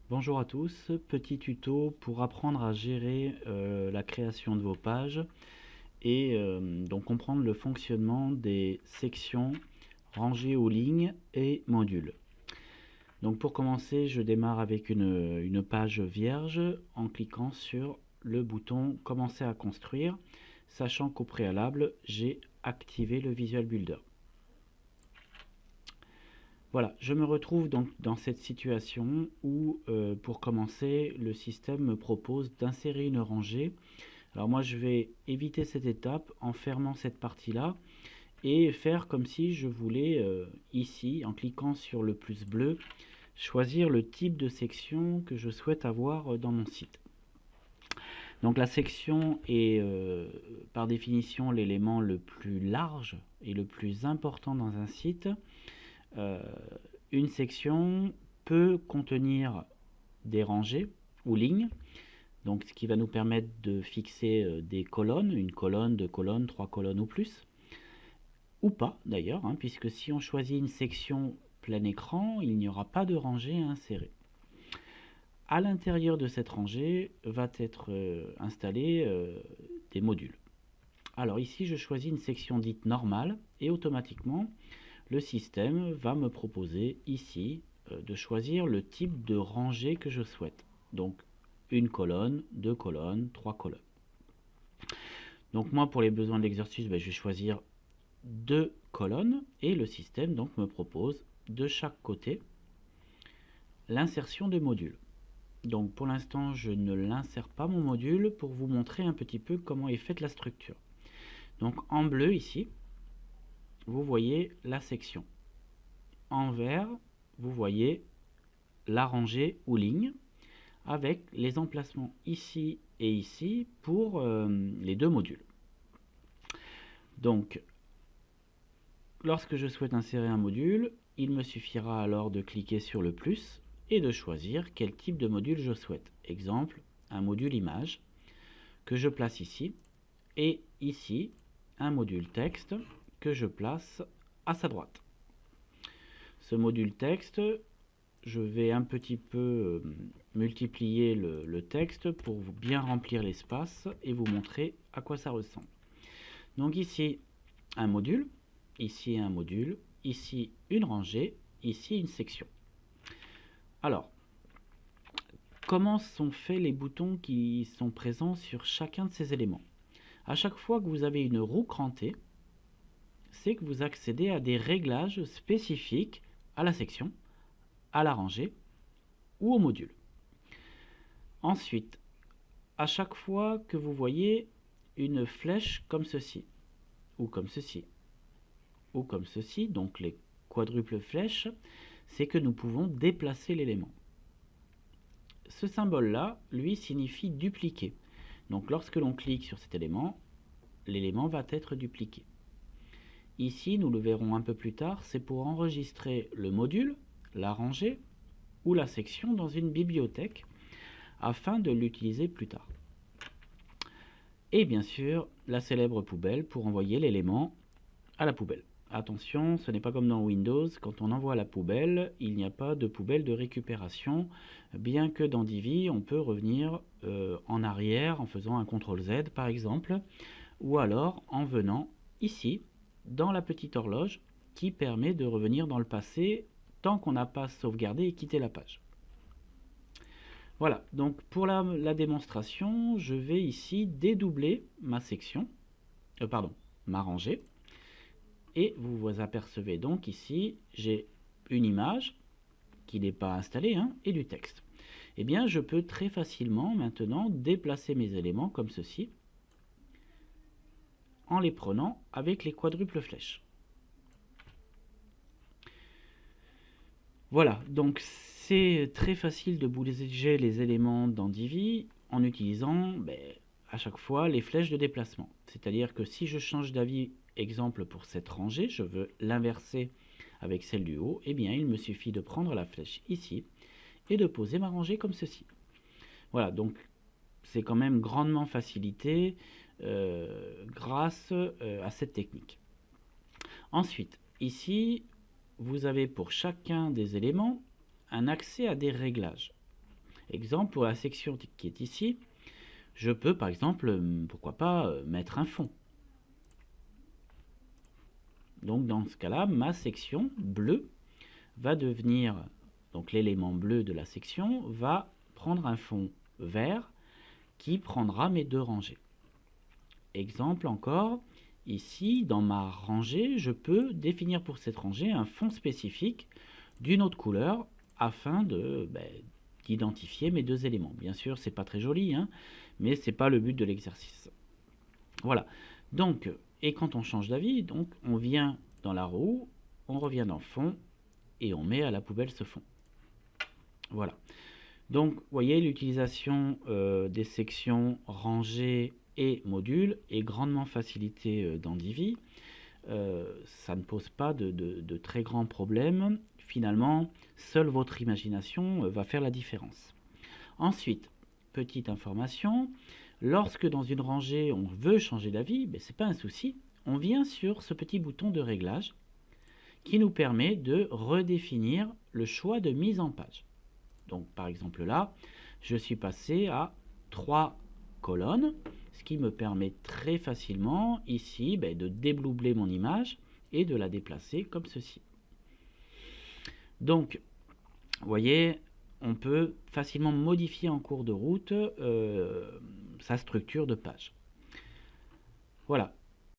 Bonjour à tous, petit tuto pour apprendre à gérer la création de vos pages et donc comprendre le fonctionnement des sections, rangées aux lignes et modules. Donc pour commencer, je démarre avec une page vierge en cliquant sur le bouton Commencer à construire, sachant qu'au préalable, j'ai activé le Visual Builder. Voilà, je me retrouve donc dans cette situation où, pour commencer, le système me propose d'insérer une rangée. Alors moi, je vais éviter cette étape en fermant cette partie-là et faire comme si je voulais, ici, en cliquant sur le plus bleu, choisir le type de section que je souhaite avoir dans mon site. Donc la section est, par définition, l'élément le plus large et le plus important dans un site. Une section peut contenir des rangées ou lignes, donc ce qui va nous permettre de fixer des colonnes, une colonne, deux colonnes, trois colonnes ou plus, ou pas d'ailleurs, puisque si on choisit une section plein écran, il n'y aura pas de rangée à insérer. À l'intérieur de cette rangée va être installé des modules. Alors ici, je choisis une section dite normale et automatiquement, le système va me proposer ici de choisir le type de rangée que je souhaite. Donc une colonne, deux colonnes, trois colonnes. Donc moi pour les besoins de l'exercice, je vais choisir deux colonnes et le système donc me propose de chaque côté l'insertion de modules. Donc pour l'instant je ne l'insère pas mon module pour vous montrer un petit peu comment est faite la structure. Donc en bleu ici, vous voyez la section. En vert, vous voyez la rangée ou ligne avec les emplacements ici et ici pour les deux modules. Donc, lorsque je souhaite insérer un module, il me suffira alors de cliquer sur le plus et de choisir quel type de module je souhaite. Exemple, un module image que je place ici et ici un module texte que je place à sa droite. Ce module texte, je vais un petit peu multiplier le texte pour bien remplir l'espace et vous montrer à quoi ça ressemble. Donc ici un module, ici un module, ici une rangée, ici une section. Alors, comment sont faits les boutons qui sont présents sur chacun de ces éléments? À chaque fois que vous avez une roue crantée, c'est que vous accédez à des réglages spécifiques à la section, à la rangée ou au module. Ensuite, à chaque fois que vous voyez une flèche comme ceci, ou comme ceci, ou comme ceci, donc les quadruples flèches, c'est que nous pouvons déplacer l'élément. Ce symbole-là, lui, signifie dupliquer. Donc lorsque l'on clique sur cet élément, l'élément va être dupliqué. Ici, nous le verrons un peu plus tard, c'est pour enregistrer le module, la rangée ou la section dans une bibliothèque afin de l'utiliser plus tard. Et bien sûr, la célèbre poubelle pour envoyer l'élément à la poubelle. Attention, ce n'est pas comme dans Windows, quand on envoie à la poubelle, il n'y a pas de poubelle de récupération, bien que dans Divi, on peut revenir en arrière en faisant un CTRL Z par exemple, ou alors en venant ici, dans la petite horloge, qui permet de revenir dans le passé tant qu'on n'a pas sauvegardé et quitté la page. Voilà, donc pour la démonstration, je vais ici dédoubler ma section, ma rangée, et vous vous apercevez donc ici, j'ai une image qui n'est pas installée et du texte. Eh bien, je peux très facilement maintenant déplacer mes éléments comme ceci, en les prenant avec les quadruples flèches. Voilà, donc c'est très facile de bouger les éléments dans Divi en utilisant à chaque fois les flèches de déplacement. C'est-à-dire que si je change d'avis, exemple pour cette rangée, je veux l'inverser avec celle du haut, eh bien il me suffit de prendre la flèche ici et de poser ma rangée comme ceci. Voilà, donc c'est quand même grandement facilité grâce à cette technique. Ensuite, ici, vous avez pour chacun des éléments un accès à des réglages. Exemple, pour la section qui est ici, je peux par exemple, pourquoi pas, mettre un fond. Donc dans ce cas-là, ma section bleue va devenir, donc l'élément bleu de la section va prendre un fond vert qui prendra mes deux rangées. Exemple encore, ici dans ma rangée, je peux définir pour cette rangée un fond spécifique d'une autre couleur afin d'identifier mes deux éléments. Bien sûr, c'est pas très joli, hein, mais c'est pas le but de l'exercice. Voilà. Donc, et quand on change d'avis, donc on vient dans la roue, on revient dans fond et on met à la poubelle ce fond. Voilà. Donc, vous voyez, l'utilisation des sections rangées et modules est grandement facilitée dans Divi. Ça ne pose pas de très grands problèmes. Finalement, seule votre imagination va faire la différence. Ensuite, petite information, lorsque dans une rangée on veut changer d'avis, ce n'est pas un souci. On vient sur ce petit bouton de réglage qui nous permet de redéfinir le choix de mise en page. Donc par exemple là, je suis passé à 3 colonnes, ce qui me permet très facilement ici de dédoubler mon image et de la déplacer comme ceci. Donc, vous voyez, on peut facilement modifier en cours de route sa structure de page. Voilà,